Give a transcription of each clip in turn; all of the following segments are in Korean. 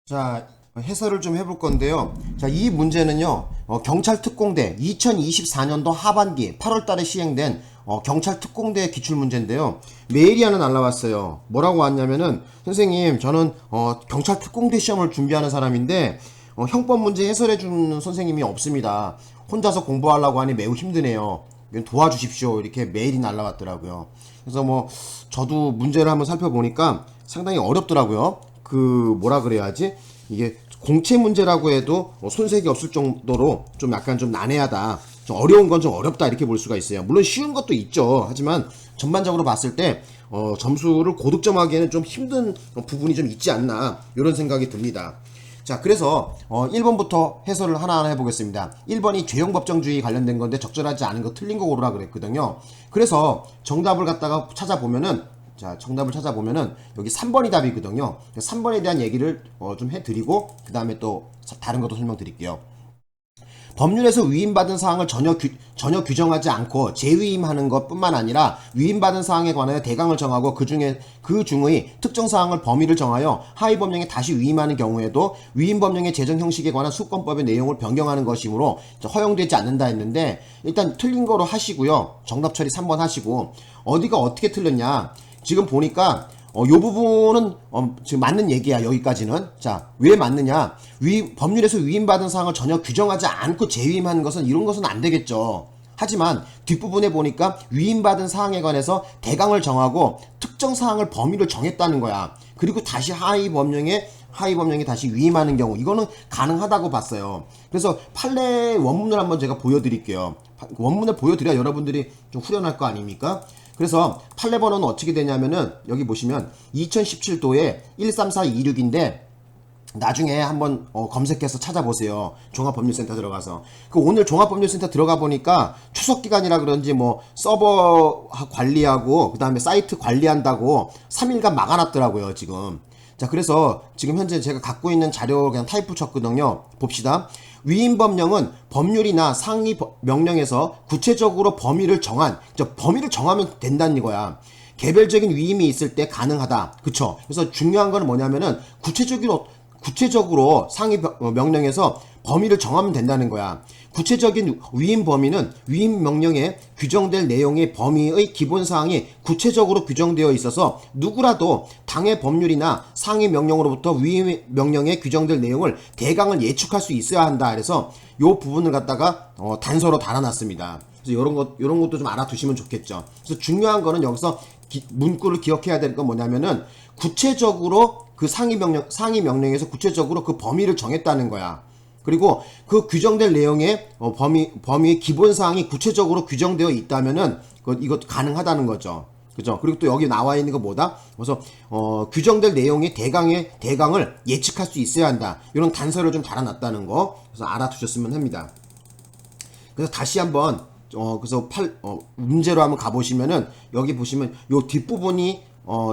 자, 해설을 좀 해볼 건데요. 자, 이 문제는요, 경찰 특공대 2024년도 하반기 8월 달에 시행된 경찰 특공대 기출 문제인데요. 메일이 하나 날라왔어요. 뭐라고 왔냐면은, 선생님, 저는 경찰 특공대 시험을 준비하는 사람인데, 형법 문제 해설해주는 선생님이 없습니다. 혼자서 공부하려고 하니 매우 힘드네요. 도와주십시오. 이렇게 메일이 날라왔더라고요. 그래서 뭐, 저도 문제를 한번 살펴보니까 상당히 어렵더라고요. 뭐라 그래야지? 이게 공채 문제라고 해도 손색이 없을 정도로 좀 약간 좀 난해하다. 좀 어려운 건 좀 어렵다. 이렇게 볼 수가 있어요. 물론 쉬운 것도 있죠. 하지만 전반적으로 봤을 때, 점수를 고득점하기에는 좀 힘든 부분이 좀 있지 않나. 이런 생각이 듭니다. 자, 그래서 1번부터 해설을 하나하나 해보겠습니다. 1번이 죄형법정주의 관련된 건데 적절하지 않은 거 틀린 거 고르라 그랬거든요. 그래서 정답을 갖다가 찾아보면은, 자, 정답을 찾아보면은 여기 3번이 답이거든요. 3번에 대한 얘기를 좀 해드리고 그 다음에 또 다른 것도 설명드릴게요. 법률에서 위임받은 사항을 전혀 규정하지 않고 재위임하는 것뿐만 아니라 위임받은 사항에 관하여 대강을 정하고 그중의 특정 사항을 범위를 정하여 하위 법령에 다시 위임하는 경우에도 위임 법령의 제정 형식에 관한 수권법의 내용을 변경하는 것이므로 허용되지 않는다 했는데, 일단 틀린 거로 하시고요. 정답 처리 3번 하시고, 어디가 어떻게 틀렸냐, 지금 보니까 요 부분은 지금 맞는 얘기야. 여기까지는. 자, 왜 맞느냐? 법률에서 위임받은 사항을 전혀 규정하지 않고 재위임하는 것은, 이런 것은 안 되겠죠. 하지만 뒷부분에 보니까 위임받은 사항에 관해서 대강을 정하고 특정 사항을 범위를 정했다는 거야. 그리고 다시 하위 법령에 다시 위임하는 경우, 이거는 가능하다고 봤어요. 그래서 판례 원문을 한번 제가 보여드릴게요. 원문을 보여드려야 여러분들이 좀 후련할 거 아닙니까? 그래서 판례 번호는 어떻게 되냐면은, 여기 보시면 2017도에 13426인데 나중에 한번 검색해서 찾아보세요. 종합법률센터 들어가서. 오늘 종합법률센터 들어가 보니까 추석 기간이라 그런지 뭐 서버 관리하고 그 다음에 사이트 관리한다고 3일간 막아놨더라고요, 지금. 자, 그래서 지금 현재 제가 갖고 있는 자료 그냥 타입 쳤거든요. 봅시다. 위임법령은 법률이나 상위 명령에서 구체적으로 범위를 정하면 된다는 이거야. 개별적인 위임이 있을 때 가능하다. 그쵸? 그래서 중요한 건 뭐냐면은 구체적으로 상위 명령에서 범위를 정하면 된다는 거야. 구체적인 위임 범위는 위임 명령에 규정될 내용의 범위의 기본사항이 구체적으로 규정되어 있어서 누구라도 당해 법률이나 상위 명령으로부터 위임 명령에 규정될 내용을 대강을 예측할 수 있어야 한다. 그래서 요 부분을 갖다가 단서로 달아놨습니다. 그래서 요런 것도 좀 알아두시면 좋겠죠. 그래서 중요한 거는 여기서 문구를 기억해야 될 건 뭐냐면은, 구체적으로 그 상위 명령에서 구체적으로 그 범위를 정했다는 거야. 그리고 그 규정될 내용의 범위의 기본사항이 구체적으로 규정되어 있다면은 이것 가능하다는 거죠. 그죠? 그리고 또 여기 나와 있는 거 뭐다? 그래서 규정될 내용의 대강을 예측할 수 있어야 한다. 이런 단서를 좀 달아놨다는 거. 그래서 알아두셨으면 합니다. 그래서 다시 한번 그래서 문제로 한번 가보시면은, 여기 보시면 요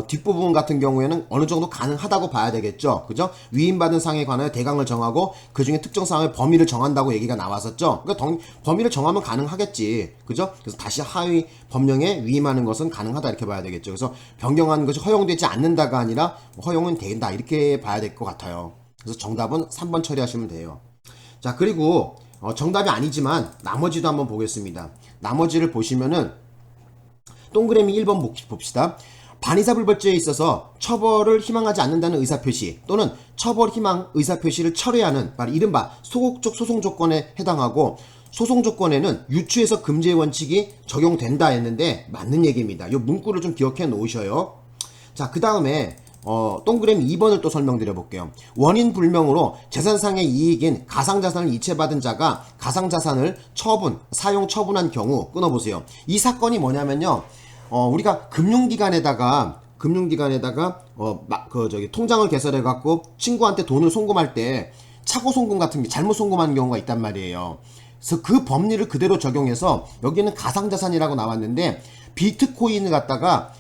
뒷부분 같은 경우에는 어느 정도 가능하다고 봐야 되겠죠. 그죠? 위임받은 사항에 관하여 대강을 정하고 그 중에 특정 사항의 범위를 정한다고 얘기가 나왔었죠. 그러니까 범위를 정하면 가능하겠지. 그죠? 그래서 다시 하위 법령에 위임하는 것은 가능하다, 이렇게 봐야 되겠죠. 그래서 변경하는 것이 허용되지 않는다가 아니라 허용은 된다, 이렇게 봐야 될 것 같아요. 그래서 정답은 3번 처리하시면 돼요. 자, 그리고 정답이 아니지만 나머지도 한번 보겠습니다. 나머지를 보시면은 동그라미 1번 봅시다. 반의사불벌죄에 있어서 처벌을 희망하지 않는다는 의사표시 또는 처벌 희망 의사표시를 철회하는, 바로 이른바 소극적 소송 조건에 해당하고, 소송 조건에는 유추에서 금지의 원칙이 적용된다 했는데 맞는 얘기입니다. 이 문구를 좀 기억해 놓으셔요. 자, 그 다음에 동그라미 2번을 또 설명드려 볼게요. 원인 불명으로 재산상의 이익인 가상자산을 이체받은 자가 가상자산을 사용 처분한 경우, 끊어보세요. 이 사건이 뭐냐면요, 우리가 금융기관에다가 통장을 개설해 갖고 친구한테 돈을 송금할 때 착오 송금 같은 게 잘못 송금하는 경우가 있단 말이에요. 그래서 그 법리를 그대로 적용해서 여기는 가상자산이라고 나왔는데, 비트코인을 갖다가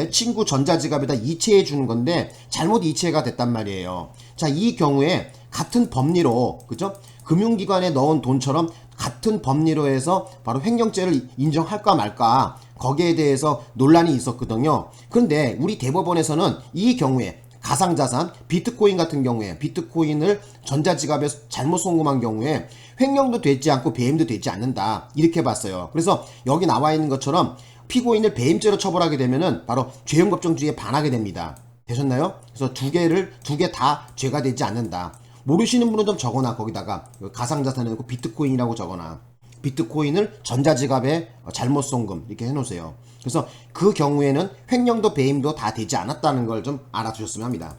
친구 전자지갑에다 이체해 주는 건데 잘못 이체가 됐단 말이에요. 자, 이 경우에 같은 법리로, 그죠? 금융기관에 넣은 돈처럼 같은 법리로 해서 바로 횡령죄를 인정할까 말까, 거기에 대해서 논란이 있었거든요. 그런데 우리 대법원에서는 이 경우에 가상자산, 비트코인 같은 경우에 비트코인을 전자지갑에 잘못 송금한 경우에 횡령도 되지 않고 배임도 되지 않는다. 이렇게 봤어요. 그래서 여기 나와 있는 것처럼 피고인을 배임죄로 처벌하게 되면은 바로 죄형법정주의에 반하게 됩니다. 되셨나요? 그래서 두 개 다 죄가 되지 않는다. 모르시는 분은 좀 적어놔. 거기다가 가상자산을 넣고 비트코인이라고 적어놔. 비트코인을 전자지갑에 잘못 송금 이렇게 해놓으세요. 그래서 그 경우에는 횡령도 배임도 다 되지 않았다는 걸 좀 알아두셨으면 합니다.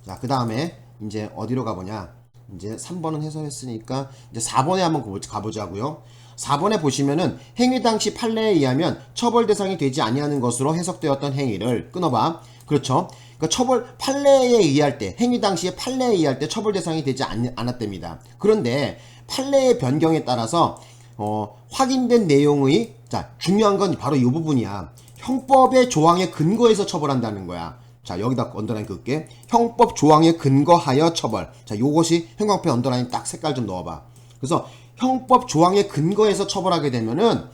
자, 그 다음에 이제 어디로 가보냐. 이제 3번은 해설했으니까 이제 4번에 한번 가보자고요. 4번에 보시면은 행위 당시 판례에 의하면 처벌 대상이 되지 아니하는 것으로 해석되었던 행위를 끊어봐. 그렇죠. 그러니까 판례에 의할 때, 행위 당시에 판례에 의할 때 처벌 대상이 되지 않았답니다. 그런데 판례의 변경에 따라서 확인된 내용의, 자, 중요한 건 바로 이 부분이야. 형법의 조항에 근거해서 처벌한다는 거야. 자, 여기다 언더라인 긋게. 형법 조항에 근거하여 처벌. 자, 요것이 형광펜 언더라인 딱 색깔 좀 넣어봐. 그래서 형법 조항에 근거해서 처벌하게 되면은,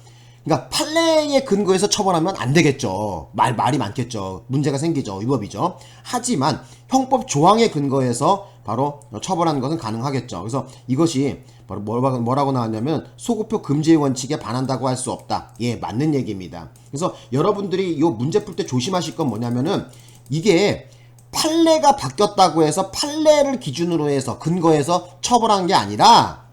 그러니까 판례에 근거해서 처벌하면 안 되겠죠. 말이 많겠죠. 문제가 생기죠. 위법이죠. 하지만 형법 조항에 근거해서 바로 처벌하는 것은 가능하겠죠. 그래서 이것이 바로 뭐라고 나왔냐면 소급표 금지의 원칙에 반한다고 할 수 없다. 예, 맞는 얘기입니다. 그래서 여러분들이 이 문제 풀 때 조심하실 건 뭐냐면은 이게 판례가 바뀌었다고 해서 판례를 기준으로 해서 근거해서 처벌한 게 아니라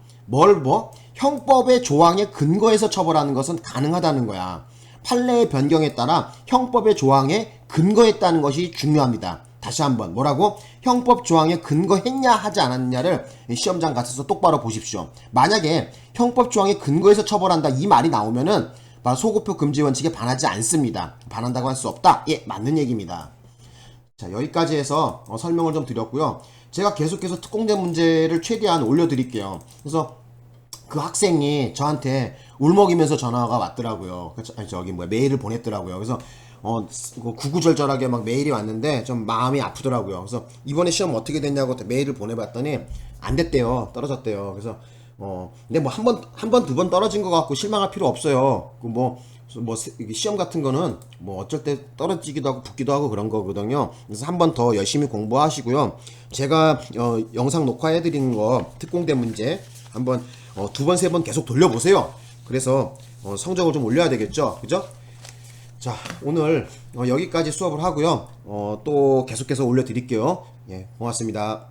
형법의 조항에 근거해서 처벌하는 것은 가능하다는 거야. 판례의 변경에 따라 형법의 조항에 근거했다는 것이 중요합니다. 다시 한번 뭐라고? 형법 조항에 근거했냐 하지 않았느냐를 시험장 가셔서 똑바로 보십시오. 만약에 형법 조항에 근거해서 처벌한다 이 말이 나오면은 소급표 금지 원칙에 반하지 않습니다. 반한다고 할 수 없다. 예, 맞는 얘기입니다. 자, 여기까지 해서 설명을 좀 드렸고요. 제가 계속해서 특공대 문제를 최대한 올려드릴게요. 그래서 그 학생이 저한테 울먹이면서 전화가 왔더라고요. 메일을 보냈더라고요. 그래서 구구절절하게 막 메일이 왔는데 좀 마음이 아프더라고요. 그래서 이번에 시험 어떻게 됐냐고 메일을 보내봤더니 안 됐대요. 떨어졌대요. 그래서 근데 뭐 한 번, 두 번 떨어진 것 같고 실망할 필요 없어요. 시험 같은 거는 뭐 어쩔 때 떨어지기도 하고 붙기도 하고 그런 거거든요. 그래서 한 번 더 열심히 공부하시고요. 제가 영상 녹화해 드리는 거 특공대 문제 한번 두 번, 세 번 계속 돌려보세요. 그래서 성적을 좀 올려야 되겠죠. 그죠? 자, 오늘 여기까지 수업을 하고요. 또 계속해서 올려드릴게요. 예, 고맙습니다.